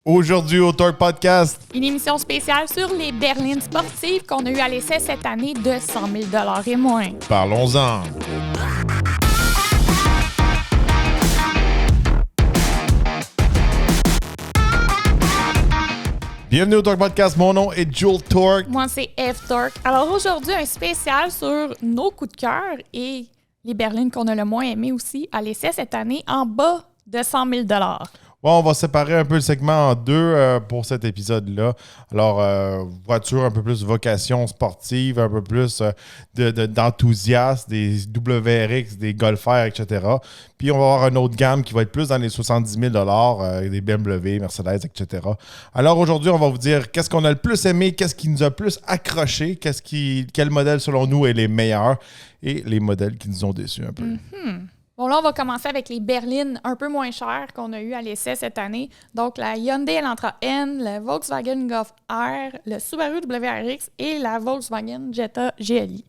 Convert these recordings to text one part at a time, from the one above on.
Aujourd'hui au Torque Podcast. Une émission spéciale sur les berlines sportives qu'on a eu à l'essai cette année de 100 000 $ et moins. Parlons-en. Bienvenue au Torque Podcast. Mon nom est Joel Torque. Moi, c'est F Torque. Alors aujourd'hui, un spécial sur nos coups de cœur et les berlines qu'on a le moins aimées aussi à l'essai cette année en bas de 100 000 $. Bon, on va séparer un peu le segment en deux pour cet épisode-là. Alors, voiture, un peu plus vocation sportive, un peu plus d'enthousiasme, des WRX, des Golf R, etc. Puis, on va avoir une autre gamme qui va être plus dans les 70 000 $, des BMW, Mercedes, etc. Alors, aujourd'hui, on va vous dire qu'est-ce qu'on a le plus aimé, qu'est-ce qui nous a le plus accroché, quel modèle, selon nous, est les meilleurs et les modèles qui nous ont déçus un peu. Mm-hmm. Bon, là, on va commencer avec les berlines un peu moins chères qu'on a eues à l'essai cette année. Donc, la Hyundai Elantra N, le Volkswagen Golf R, le Subaru WRX et la Volkswagen Jetta GLI.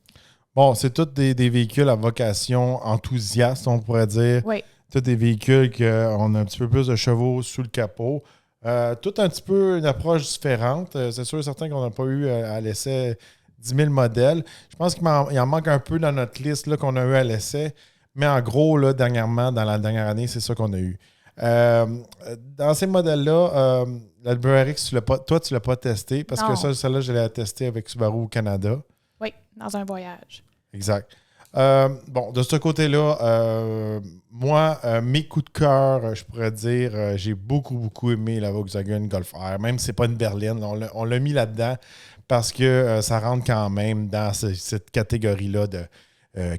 Bon, c'est tous des véhicules à vocation enthousiaste, on pourrait dire. Oui. Tous des véhicules qui ont un petit peu plus de chevaux sous le capot. Tout un petit peu une approche différente. C'est sûr et certain qu'on n'a pas eu à l'essai 10 000 modèles. Je pense qu'il en manque un peu dans notre liste là, qu'on a eu à l'essai. Mais en gros, là, dernièrement, dans la dernière année, c'est ça qu'on a eu. Dans ces modèles-là, la WRX, tu ne l'as pas testé parce que celle-là, je l'ai testé avec Subaru au Canada. Oui, dans un voyage. Exact. Bon, de ce côté-là, moi, mes coups de cœur, je pourrais dire, j'ai beaucoup aimé la Volkswagen Golf R. Même si ce n'est pas une berline, on l'a mis là-dedans parce que ça rentre quand même dans cette catégorie-là de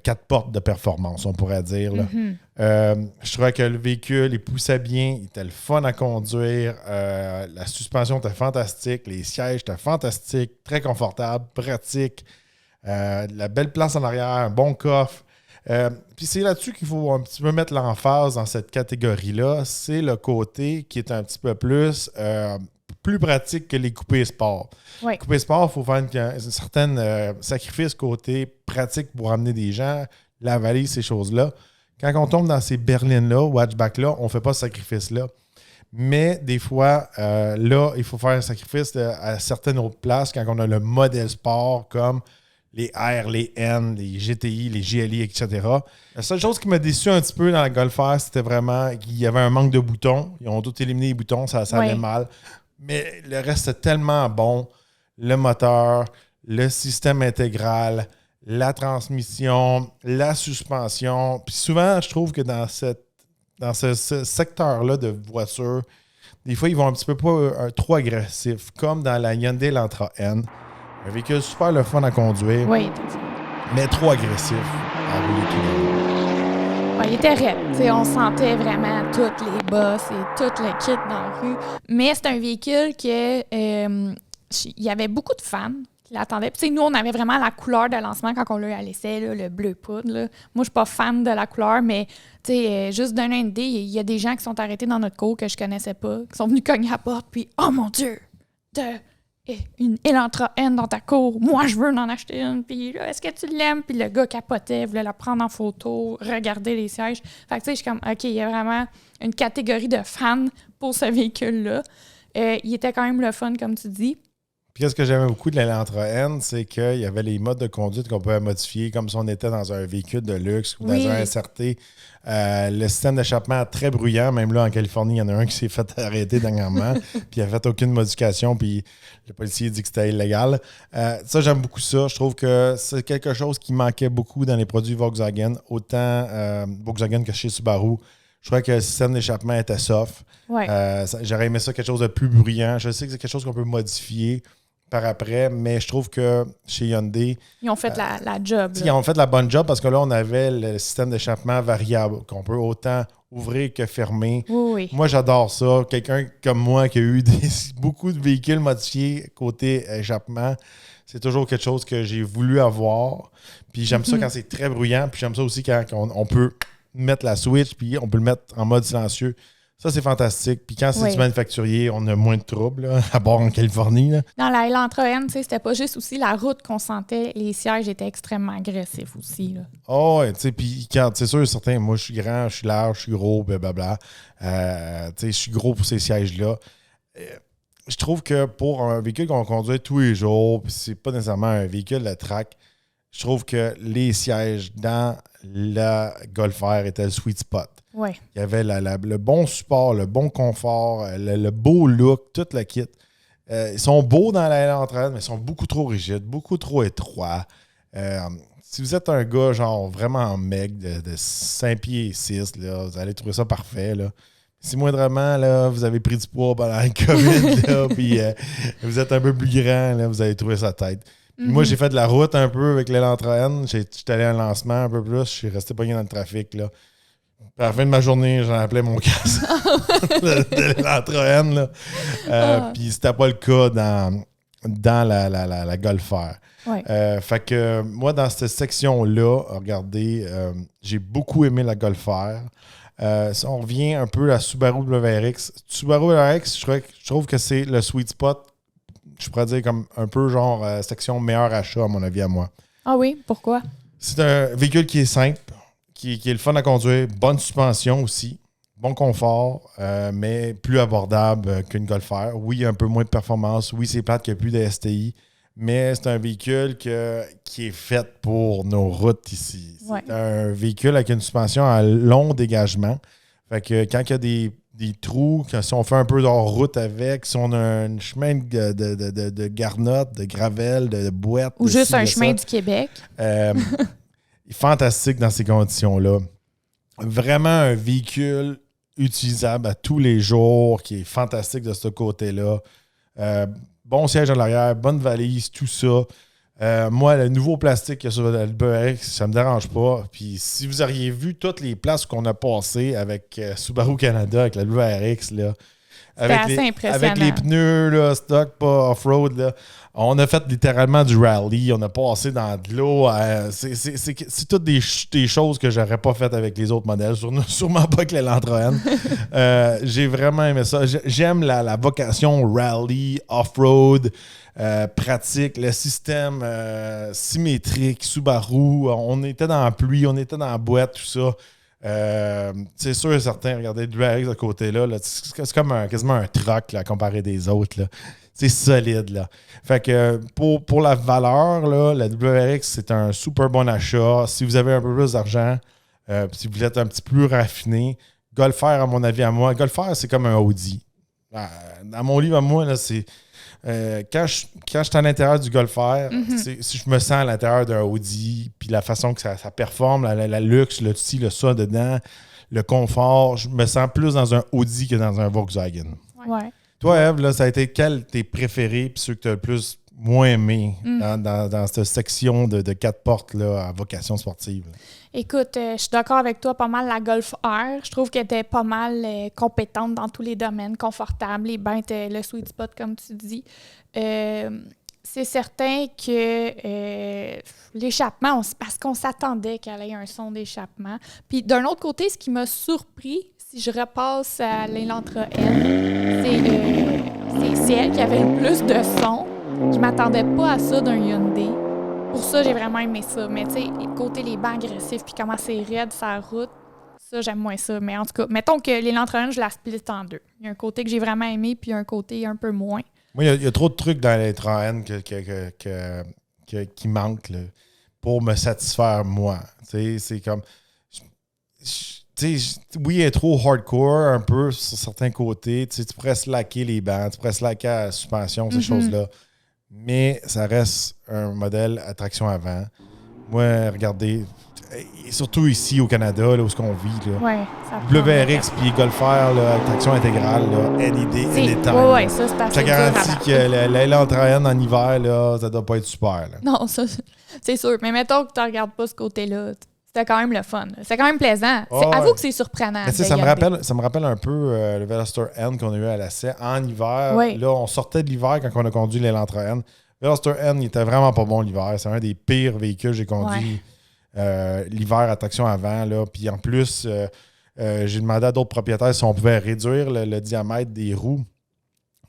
4 portes de performance, on pourrait dire. Là. Mm-hmm. Je trouvais que le véhicule, il poussait bien, il était le fun à conduire, la suspension était fantastique, les sièges étaient fantastiques, très confortables, pratiques, la belle place en arrière, un bon coffre. Puis c'est là-dessus qu'il faut un petit peu mettre l'emphase dans cette catégorie-là, c'est le côté qui est un petit peu plus pratique que les coupés sport. Oui. Coupé sport, il faut faire un certain sacrifice côté pratique pour amener des gens, la valise, ces choses-là. Quand on tombe dans ces berlines-là ou hatchback-là, on ne fait pas ce sacrifice-là. Mais des fois, là, il faut faire un sacrifice à certaines autres places quand on a le modèle sport comme les R, les N, les GTI, les GLI, etc. La seule chose qui m'a déçu un petit peu dans la Golf R, c'était vraiment qu'il y avait un manque de boutons. Ils ont tous éliminé les boutons, ça allait mal. Mais le reste est tellement bon. Le moteur, le système intégral, la transmission, la suspension. Puis souvent, je trouve que dans ce secteur-là de voiture, des fois, ils vont un petit peu pas trop agressifs, comme dans la Hyundai Elantra N. Un véhicule super le fun à conduire, oui, mais trop agressif à rouler tout le long. Ouais, il était raide. On sentait vraiment toutes les bosses et tout le kit dans la rue. Mais c'est un véhicule que il y avait beaucoup de fans qui l'attendaient. Puis nous, on avait vraiment la couleur de lancement quand on l'a eu à l'essai, là, le bleu poudre. Là. Moi, je suis pas fan de la couleur, mais juste d'un indé, il y a des gens qui sont arrêtés dans notre cour que je connaissais pas, qui sont venus cogner à la porte, puis « Oh mon Dieu! Une Elantra N dans ta cour, moi je veux en acheter une, puis là, est-ce que tu l'aimes? » Puis le gars capotait, voulait la prendre en photo, regarder les sièges. Fait que tu sais, je suis comme, OK, il y a vraiment une catégorie de fans pour ce véhicule-là. Il était quand même le fun, comme tu dis. Puis ce que j'aimais beaucoup de l'Elantra N, c'est qu'il y avait les modes de conduite qu'on pouvait modifier, comme si on était dans un véhicule de luxe ou dans un SRT. Le système d'échappement très bruyant, même là en Californie, il y en a un qui s'est fait arrêter dernièrement, puis il n'a fait aucune modification, puis le policier dit que c'était illégal. Ça, j'aime beaucoup ça. Je trouve que c'est quelque chose qui manquait beaucoup dans les produits Volkswagen, autant Volkswagen que chez Subaru. Je trouvais que le système d'échappement était soft. Ouais. J'aurais aimé ça quelque chose de plus bruyant. Je sais que c'est quelque chose qu'on peut modifier par après, mais je trouve que chez Hyundai... Ils ont fait la job. Ils ont fait la bonne job parce que là, on avait le système d'échappement variable qu'on peut autant ouvrir que fermer. Oui. Moi, j'adore ça. Quelqu'un comme moi qui a eu beaucoup de véhicules modifiés côté échappement, c'est toujours quelque chose que j'ai voulu avoir. Puis j'aime ça quand c'est très bruyant. Puis j'aime ça aussi quand on peut mettre la switch puis on peut le mettre en mode silencieux. Ça, c'est fantastique. Puis quand c'est du manufacturier, on a moins de troubles, là, à bord en Californie. Là. Dans la Elantra N, c'était pas juste aussi la route qu'on sentait. Les sièges étaient extrêmement agressifs aussi. Là. Oh, ouais, tu sais, puis c'est sûr, certain, moi, je suis grand, je suis large, je suis gros, blablabla. Tu sais, je suis gros pour ces sièges-là. je trouve que pour un véhicule qu'on conduit tous les jours, puis c'est pas nécessairement un véhicule de track, je trouve que les sièges dans la Golf R étaient le sweet spot. Ouais. Il y avait le bon support, le bon confort, le beau look, tout le kit. Ils sont beaux dans la entraide, mais ils sont beaucoup trop rigides, beaucoup trop étroits. Si vous êtes un gars genre vraiment mec de 5 pieds et 6, là, vous allez trouver ça parfait. Là. Si moindrement là, vous avez pris du poids pendant le COVID, là, puis vous êtes un peu plus grand, là, vous allez trouver ça tête. Moi, j'ai fait de la route un peu avec l'Elantra-N. J'étais allé à un lancement un peu plus. Je suis resté pogné dans le trafic. Là. Puis à la fin de ma journée, j'en appelais mon casque de l'Elantra-N. Puis c'était pas le cas dans la Golf R. Ouais. Fait que moi, dans cette section-là, regardez, j'ai beaucoup aimé la Golf R. Si on revient un peu à Subaru WRX. Subaru WRX, je trouve que c'est le sweet spot. Je pourrais dire comme un peu genre section meilleur achat, à mon avis, à moi. Ah oui? Pourquoi? C'est un véhicule qui est simple, qui est le fun à conduire, bonne suspension aussi, bon confort, mais plus abordable qu'une Golf R. Oui, un peu moins de performance. Oui, c'est plate qu'il n'y a plus de STI, mais c'est un véhicule qui est fait pour nos routes ici. Ouais. C'est un véhicule avec une suspension à long dégagement. Fait que quand il y a des trous, si on fait un peu de route avec, si on a un chemin de garnotte, de gravel, de boîte. Ou juste un chemin du Québec. Fantastique dans ces conditions-là. Vraiment un véhicule utilisable à tous les jours, qui est fantastique de ce côté-là. Bon siège à l'arrière, bonne valise, tout ça. Moi, le nouveau plastique qu'il y a sur le WRX, ça me dérange pas. Puis si vous auriez vu toutes les places qu'on a passées avec Subaru Canada, avec la WRX, là, avec les pneus là, stock, pas off-road, là, on a fait littéralement du rallye. On a passé dans de l'eau. C'est toutes des choses que j'aurais pas faites avec les autres modèles. Sûrement pas avec l'Elantra-N. J'ai vraiment aimé ça. J'aime la vocation rallye, off-road. Pratique, le système symétrique, Subaru, on était dans la pluie, on était dans la boîte, tout ça. C'est sûr et certain, regardez le WRX de côté-là, là, c'est comme quasiment un truck là, comparé des autres. Là. C'est solide. Là. Fait que pour la valeur, là, la WRX, c'est un super bon achat. Si vous avez un peu plus d'argent, si vous êtes un petit peu plus raffiné, Golf R, à mon avis, à moi, Golf R, c'est comme un Audi. Dans mon livre à moi, là, c'est quand je suis à l'intérieur du Golf R, si je me sens à l'intérieur d'un Audi, puis la façon que ça performe, la luxe, le ça dedans, le confort, je me sens plus dans un Audi que dans un Volkswagen. Ouais. Toi, Eve, là, ça a été quel tes préférés puis ceux que tu as le plus moins aimé dans cette section de 4 portes là, à vocation sportive? Écoute, je suis d'accord avec toi, pas mal la Golf R. Je trouve qu'elle était pas mal compétente dans tous les domaines, confortable. Les bains étaient le sweet spot, comme tu dis. C'est certain que l'échappement, parce qu'on s'attendait qu'elle ait un son d'échappement. Puis d'un autre côté, ce qui m'a surpris, si je repasse à l'Elantra-N, c'est elle qui avait le plus de son. Je m'attendais pas à ça d'un Hyundai. Pour ça, j'ai vraiment aimé ça. Mais tu sais, côté les bancs agressifs puis comment c'est raide sa route, ça, j'aime moins ça. Mais en tout cas, mettons que l'Elantra-N, je la split en deux. Il y a un côté que j'ai vraiment aimé puis un côté un peu moins. Moi, il y a trop de trucs dans l'Elantra-N qui manquent là, pour me satisfaire, moi. Tu sais, c'est comme... oui, elle est trop hardcore un peu sur certains côtés. Tu pourrais slacker les bancs, tu pourrais slacker la suspension, ces choses-là. Mais ça reste un modèle à traction avant. Moi, regardez, surtout ici au Canada, là, où on vit, là, ouais, WRX puis Golf R, là, traction intégrale, là, anytime. Ouais, ça, c'est assez. Je te garantis que l'Elantra-N en hiver, là, ça doit pas être super. Là. Non, ça, c'est sûr. Mais mettons que tu regardes pas ce côté-là. C'était quand même le fun. C'est quand même plaisant. Avoue que c'est surprenant. Mais ça me rappelle un peu le Veloster N qu'on a eu à l'essai en hiver. Oui. Là, on sortait de l'hiver quand on a conduit l'Elantra N. Veloster N, il était vraiment pas bon l'hiver. C'est un des pires véhicules que j'ai conduit l'hiver à traction avant. Là. Puis en plus, j'ai demandé à d'autres propriétaires si on pouvait réduire le diamètre des roues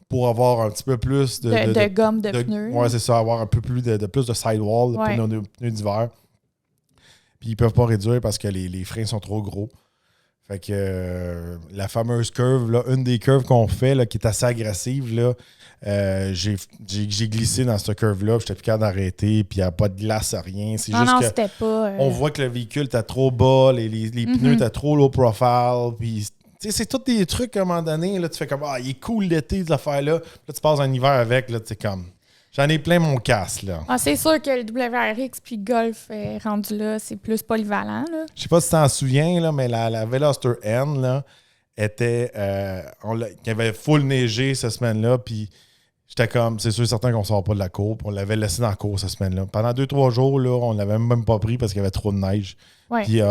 pour avoir un petit peu plus de gomme de pneus. Oui, c'est ça. Avoir un peu plus de sidewall pour nos pneus d'hiver. Puis ils peuvent pas réduire parce que les freins sont trop gros. Fait que la fameuse curve, là, une des curves qu'on fait, là, qui est assez agressive, là, j'ai glissé dans cette curve-là, j'étais plus capable d'arrêter, puis il n'y a pas de glace, rien. C'est juste que c'était pas... on voit que le véhicule était trop bas, les pneus étaient trop low profile, puis c'est tous des trucs à un moment donné, là, tu fais comme, il est cool l'été, cette affaire-là. Là, tu passes un hiver avec, là, tu sais, comme, j'en ai plein mon casque, là. C'est sûr que le WRX puis le Golf rendu là, c'est plus polyvalent, là. Je sais pas si tu t'en souviens, là, mais la Veloster N, là, était... il y avait full neigé cette semaine-là, puis j'étais comme, c'est sûr certain qu'on sort pas de la cour, puis on l'avait laissé dans la cour cette semaine-là. Pendant 2-3 jours, là, on l'avait même pas pris parce qu'il y avait trop de neige. Ouais. Puis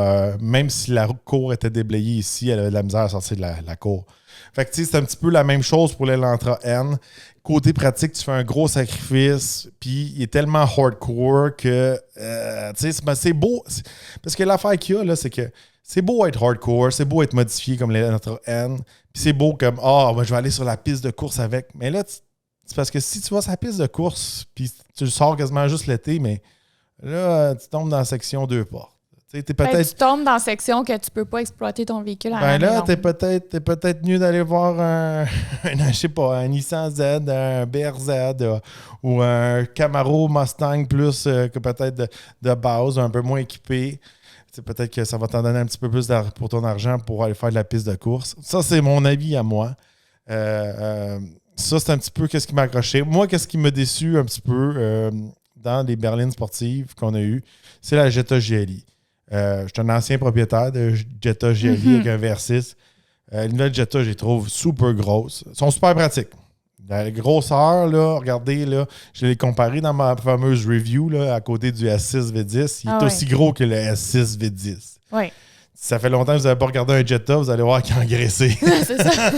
même si la cour était déblayée ici, elle avait de la misère à sortir de la cour. Fait que tu sais, c'est un petit peu la même chose pour l'Elantra N. Côté pratique, tu fais un gros sacrifice, puis il est tellement hardcore que, tu sais, c'est beau. Parce que l'affaire qu'il y a, là, c'est que c'est beau être hardcore, c'est beau être modifié comme l'Elantra N, puis c'est beau comme, je vais aller sur la piste de course avec. Mais là, c'est parce que si tu vas sur la piste de course, puis tu le sors quasiment juste l'été, mais là, tu tombes dans la section 2 portes. Tu tombes dans la section que tu peux pas exploiter ton véhicule à là, t'es peut-être mieux d'aller voir je sais pas, un Nissan Z, un BRZ ou un Camaro Mustang plus que peut-être de base, un peu moins équipé. Peut-être que ça va t'en donner un petit peu plus pour ton argent pour aller faire de la piste de course. Ça, c'est mon avis à moi. Ça, c'est un petit peu qu'est-ce qui m'a accroché. Moi, qu'est-ce qui m'a déçu un petit peu dans les berlines sportives qu'on a eues, c'est la Jetta GLI. Je suis un ancien propriétaire de Jetta GLI avec un VR6. Les nouvelles Jetta, je les trouve super grosses. Elles sont super pratiques. La grosseur, là, regardez, là, je l'ai comparé dans ma fameuse review là, à côté du S6 V10. Il est aussi gros que le S6 V10. Oui. Si ça fait longtemps que vous n'avez pas regardé un Jetta, vous allez voir qu'il a engraissé. C'est ça.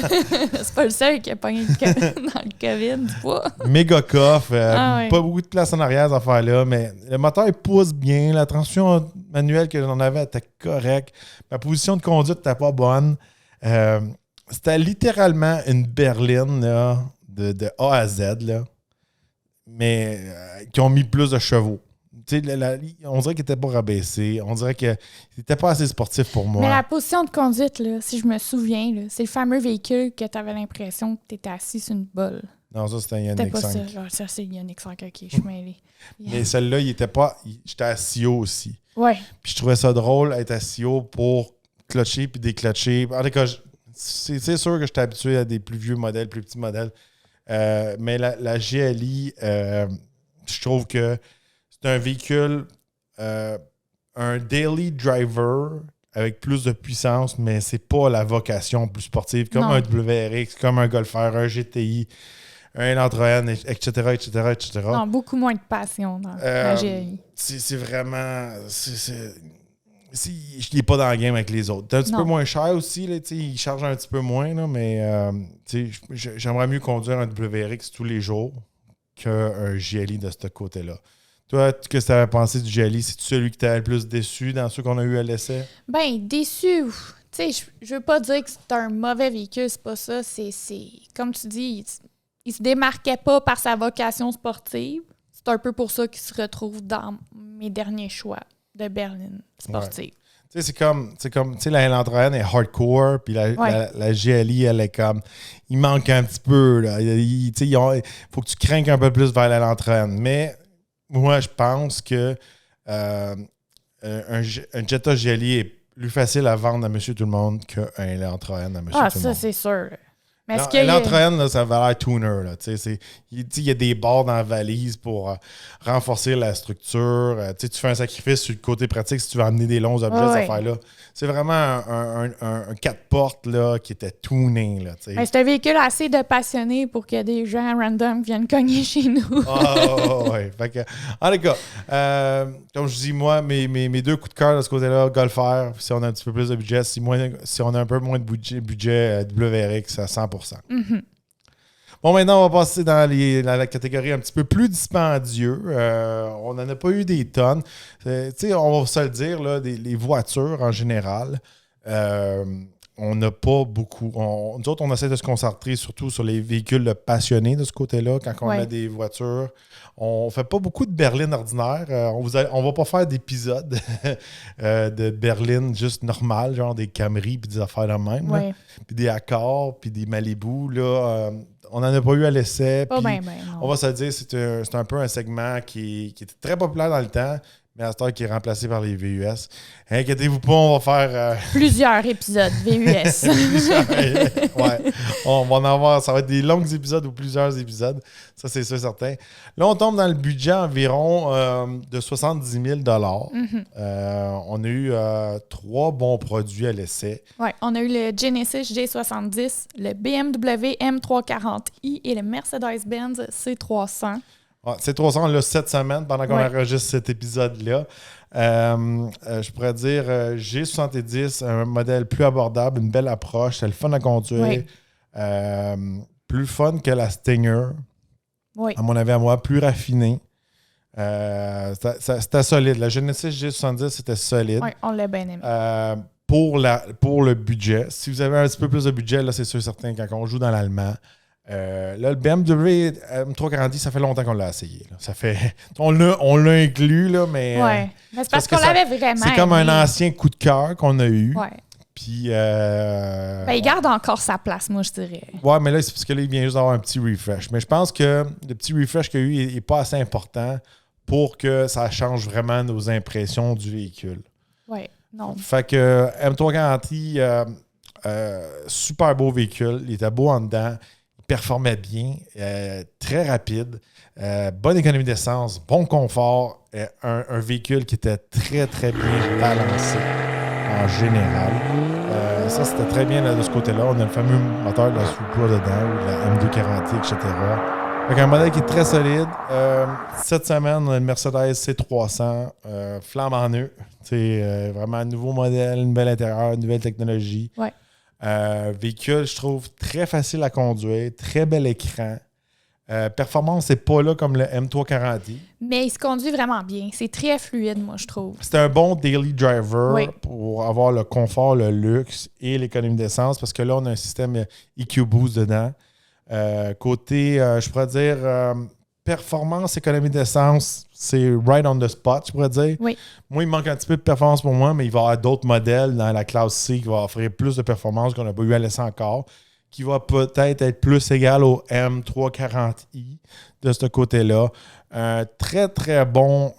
C'est pas le seul qui a pogné dans le COVID, du poids. Méga coffre. Pas beaucoup de place en arrière, cette affaire-là. Mais le moteur, il pousse bien. La transmission manuelle que j'en avais était correcte. Ma position de conduite n'était pas bonne. C'était littéralement une berline là, de A à Z, là, mais qui ont mis plus de chevaux. On dirait qu'il n'était pas rabaissé. On dirait qu'il n'était pas assez sportif pour moi. Mais la position de conduite, là, si je me souviens, là, c'est le fameux véhicule que tu avais l'impression que tu étais assis sur une bolle. Non, ça, c'était un Ioniq 5. C'était pas ça. Ça, c'est Ioniq 5. OK, je suis mêlée. Mais celle-là, il était pas... J'étais assis haut aussi. Ouais. Puis je trouvais ça drôle d'être assis haut pour clutcher puis déclutcher. En tout cas, c'est sûr que j'étais habitué à des plus vieux modèles, plus petits modèles. Mais la GLI, je trouve que c'est un véhicule, un daily driver avec plus de puissance, mais c'est pas la vocation plus sportive, comme un WRX, comme un Golf R, un GTI, un Elantra N, etc., etc. Non, beaucoup moins de passion dans la GLI. C'est vraiment... je n'ai pas dans le game avec les autres. C'est un petit peu moins cher aussi. Là, il charge un petit peu moins, là, mais j'aimerais mieux conduire un WRX tous les jours qu'un GLI de ce côté-là. Toi, qu'est-ce que tu avais pensé du GLI? C'est-tu celui qui t'a le plus déçu dans ceux qu'on a eu à l'essai? Ben, déçu. Tu sais, je veux pas dire que c'est un mauvais véhicule, c'est pas ça. C'est comme tu dis, il se démarquait pas par sa vocation sportive. C'est un peu pour ça qu'il se retrouve dans mes derniers choix de berline sportive. Ouais. C'est comme la Elantra N est hardcore, puis la GLI, elle est comme, il manque un petit peu, là. Il faut que tu craignes un peu plus vers l'Elantra N. Mais moi, je pense que un Jetta GLI est plus facile à vendre à monsieur tout le monde qu'un Elantra N à monsieur tout le monde. Ah, ça, c'est sûr. Mais L'Elantra N, là, ça va l'air tuner. Là, il y a des bords dans la valise pour renforcer la structure. Tu fais un sacrifice sur le côté pratique si tu veux amener des longs objets, cette affaire-là. C'est vraiment un 4 portes là, qui était tuning. C'est un véhicule assez de passionné pour que des gens random viennent cogner chez nous. Oui. En tout cas, comme je dis, moi, mes deux coups de cœur de ce côté-là, Golf R, si on a un petit peu plus de budget, si on a un peu moins de budget WRX à 100%. Mm-hmm. Bon, maintenant, on va passer dans la catégorie un petit peu plus dispendieux. On n'en a pas eu des tonnes. On va se le dire, là, les voitures en général, on n'a pas beaucoup. Nous autres, on essaie de se concentrer surtout sur les véhicules passionnés de ce côté-là. Quand on a des voitures, on fait pas beaucoup de berlines ordinaires. On va pas faire d'épisodes de berlines juste normales, genre des Camry puis des affaires de même. Puis des Accords, puis des Malibu. Là, on n'en a pas eu à l'essai. On va se dire, c'est un peu un segment qui était très populaire dans le temps, mais à cette heure qui est remplacé par les VUS. Inquiétez-vous pas, on va faire... plusieurs épisodes VUS. On va en avoir... Ça va être des longs épisodes ou plusieurs épisodes. Ça, c'est sûr certain. Là, on tombe dans le budget environ de 70 000 $. On a eu 3 bons produits à l'essai. Oui, on a eu le Genesis G70, le BMW M340i et le Mercedes-Benz C300. C300, on l'a 7 semaines pendant qu'on enregistre cet épisode-là. Je pourrais dire G70, un modèle plus abordable, une belle approche, c'est le fun à conduire. Plus fun que la Stinger. À mon avis, à moi, plus raffiné. C'était solide. La Genesis G70, c'était solide. Oui, on l'a bien aimé. Pour le budget. Si vous avez un petit peu plus de budget, là, c'est sûr certain quand on joue dans l'allemand. Là, le BMW M340i, ça fait longtemps qu'on l'a essayé. Là. Ça fait, on l'a inclus, là, mais... Oui, mais c'est parce qu'on l'avait vraiment c'est comme un ancien coup de cœur qu'on a eu. Oui. Puis... il garde encore sa place, moi, je dirais. Ouais, mais là, c'est parce que là, il vient juste d'avoir un petit refresh. Mais je pense que le petit refresh qu'il y a eu n'est pas assez important pour que ça change vraiment nos impressions du véhicule. Oui, non. Fait que M340i, super beau véhicule. Il était beau en dedans. Performait bien, très rapide, bonne économie d'essence, bon confort, un véhicule qui était très, très bien balancé en général. Ça, c'était très bien là, de ce côté-là. On a le fameux moteur de la Supra dedans, ou de la M240, etc. Donc, un modèle qui est très solide. Cette semaine, on a le Mercedes C300, flamme en eux. C'est vraiment un nouveau modèle, une belle intérieur, une nouvelle technologie. Ouais. Véhicule, je trouve, très facile à conduire, très bel écran. Performance, c'est pas là comme le M340i. Mais il se conduit vraiment bien. C'est très fluide, moi, je trouve. C'est un bon daily driver pour avoir le confort, le luxe et l'économie d'essence, parce que là, on a un système EQ Boost dedans. Côté, je pourrais dire, performance, économie d'essence, c'est right on the spot, je pourrais dire. Oui. Moi, il manque un petit peu de performance pour moi, mais il va y avoir d'autres modèles dans la classe C qui vont offrir plus de performance qu'on n'a pas eu à laisser encore, qui va peut-être être plus égal au M340i de ce côté-là. Un très, très bon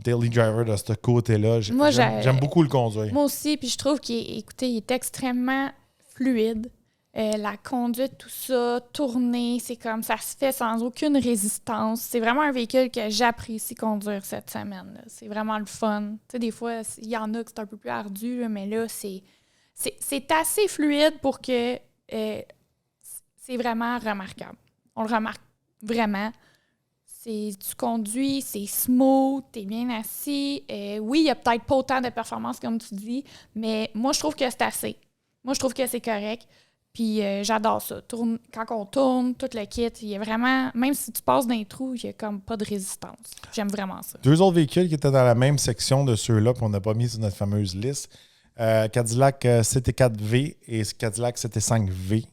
daily driver de ce côté-là. J'aime beaucoup le conduire. Moi aussi, puis je trouve qu'il est extrêmement fluide. La conduite, tout ça, tourner, c'est comme ça se fait sans aucune résistance. C'est vraiment un véhicule que j'apprécie conduire cette semaine. Là. C'est vraiment le fun. Tu sais, des fois, il y en a que c'est un peu plus ardu, là, mais là, c'est assez fluide pour que c'est vraiment remarquable. On le remarque vraiment. Tu conduis, c'est smooth, t'es bien assis. Oui, il n'y a peut-être pas autant de performance comme tu dis, mais moi, je trouve que c'est assez. Moi, je trouve que c'est correct. Puis j'adore ça. Quand on tourne, tout le kit, il y a vraiment... Même si tu passes dans les trous, il n'y a comme pas de résistance. J'aime vraiment ça. 2 autres véhicules qui étaient dans la même section de ceux-là qu'on n'a pas mis sur notre fameuse liste. Cadillac CT4V et Cadillac CT5V.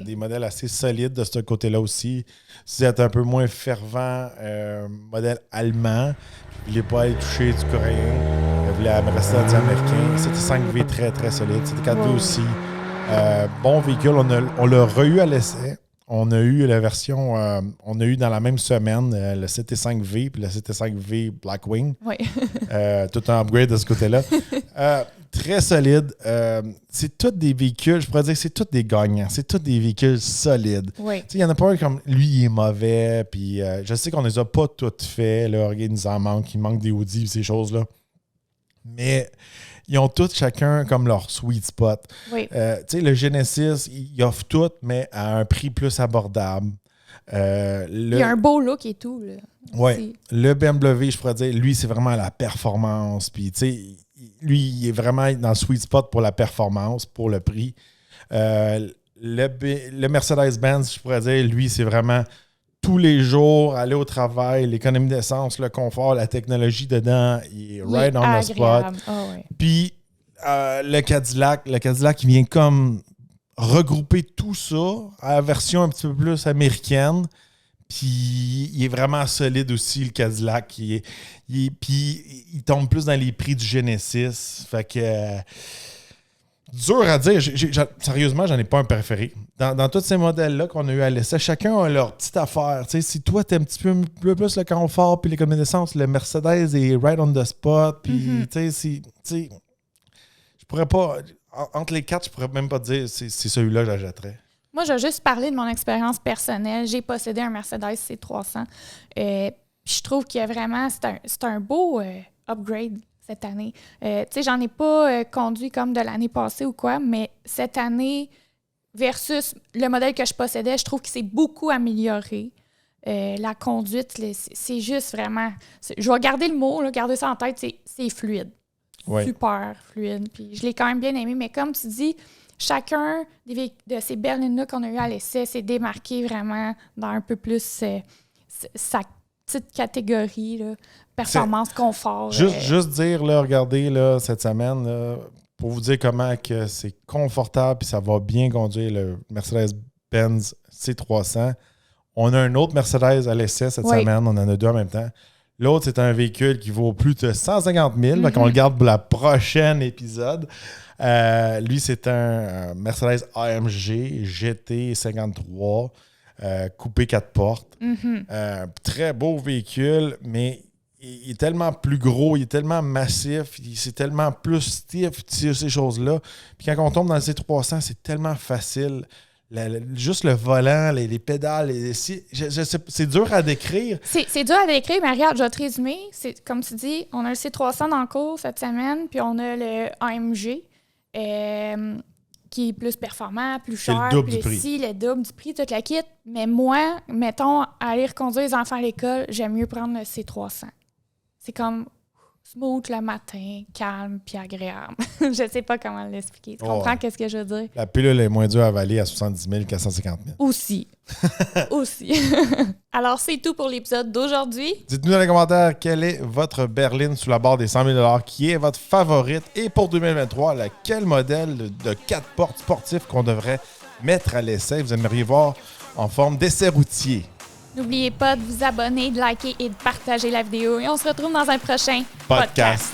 Des modèles assez solides de ce côté-là aussi. Si vous êtes un peu moins fervent, modèle allemand, vous ne voulez pas aller toucher du coréen, vous voulez rester anti-américain. CT5V très, très solide. CT4V aussi. Bon véhicule, on l'a re-eu à l'essai. On a eu la version, on a eu dans la même semaine le CT5V puis le CT5V Blackwing. Oui. Tout un upgrade de ce côté-là. Très solide. C'est tous des véhicules, je pourrais dire que c'est tous des gagnants. C'est tous des véhicules solides. Oui. Il n'y en a pas un comme lui, il est mauvais. Puis je sais qu'on ne les a pas toutes faits. Là, il nous en manque. Il manque des Audi et ces choses-là. Mais ils ont tous chacun comme leur sweet spot. Oui. Le Genesis, il offre tout, mais à un prix plus abordable. Il y a un beau look et tout. Oui. Le BMW, je pourrais dire, lui, c'est vraiment la performance. Puis, lui, il est vraiment dans le sweet spot pour la performance, pour le prix. Le Mercedes-Benz, je pourrais dire, lui, c'est vraiment tous les jours, aller au travail, l'économie d'essence, le confort, la technologie dedans, il est right on the spot. Oh, ouais. Puis, le Cadillac, il vient comme regrouper tout ça à la version un petit peu plus américaine. Puis il est vraiment solide aussi, le Cadillac. Puis il tombe plus dans les prix du Genesis. Fait que... dur à dire. Sérieusement, j'en ai pas un préféré. Dans tous ces modèles-là qu'on a eu à l'essai, chacun a leur petite affaire. T'sais, si toi, t'aimes un petit peu plus le confort puis l'économie d'essence, le Mercedes est right on the spot. Puis, je pourrais pas... Entre les quatre, je pourrais même pas dire c'est celui-là que j'achèterais. Moi, je vais juste parler de mon expérience personnelle. J'ai possédé un Mercedes C300. Je trouve que vraiment, c'est un beau upgrade cette année. J'en ai pas conduit comme de l'année passée ou quoi, mais cette année, versus le modèle que je possédais, je trouve qu'il s'est beaucoup amélioré. La conduite, c'est juste vraiment... Je vais garder le mot, là, garder ça en tête, c'est fluide. Ouais. Super fluide. Puis je l'ai quand même bien aimé, mais comme tu dis, chacun de ces berlines-là qu'on a eu à l'essai s'est démarqué vraiment dans un peu plus sa petite catégorie, là, performance, confort. Juste dire, là, regardez, là, cette semaine, là, pour vous dire comment que c'est confortable et ça va bien conduire le Mercedes-Benz C300. On a un autre Mercedes à l'essai cette semaine. On en a deux en même temps. L'autre, c'est un véhicule qui vaut plus de 150 000. Donc, on le garde pour la prochaine épisode. Lui, c'est un Mercedes AMG GT 53, coupé 4 portes. Très beau véhicule, mais il est tellement plus gros, il est tellement massif, c'est tellement plus stiff, ces choses-là. Puis quand on tombe dans le C300, c'est tellement facile. Juste le volant, les pédales, c'est dur à décrire. C'est dur à décrire, mais regarde, je vais te résumer. C'est, comme tu dis, on a le C300 dans le cours cette semaine, puis on a le AMG qui est plus performant, plus cher, le double du prix, toute la kit. Mais moi, mettons, aller reconduire les enfants à l'école, j'aime mieux prendre le C300. C'est comme smooth le matin, calme puis agréable. Je sais pas comment l'expliquer. Tu comprends qu'est-ce que je veux dire? La pilule est moins dure à avaler à 70 000 qu'à 150 000. Aussi. Alors, c'est tout pour l'épisode d'aujourd'hui. Dites-nous dans les commentaires quelle est votre berline sous la barre des 100 000 $, qui est votre favorite. Et pour 2023, quel modèle de 4 portes sportif qu'on devrait mettre à l'essai? Vous aimeriez voir en forme d'essai routier. N'oubliez pas de vous abonner, de liker et de partager la vidéo. Et on se retrouve dans un prochain podcast.